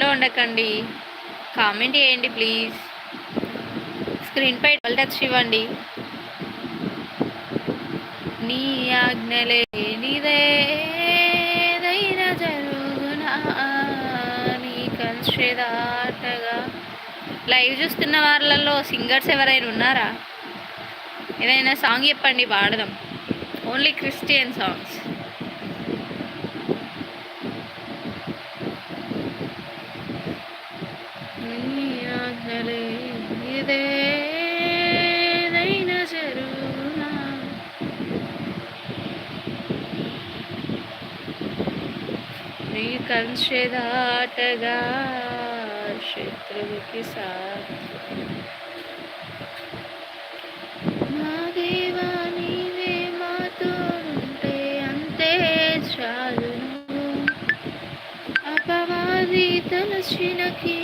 లో ఉండకండి. కామెంట్ చేయండి ప్లీజ్. స్క్రీన్పై డబల్ టచ్ ఇవ్వండి. నీ ఆజ్ఞలే నిదేదైనా జరుగునా నీ కంచెదాటగా. లైవ్ చూస్తున్న వాళ్ళలో సింగర్స్ ఎవరైనా ఉన్నారా? ఏదైనా సాంగ్ చెప్పండి, పాడదాం. Only Christian songs. నీ ఆజ్ఞలే నిదేదైనా జరుగునా. నీ కంచెదాటగా శత్రువుకి నా దేవా నీవే మాతోనుంటే అంతే చాలును. అపవాది తలచిన కీ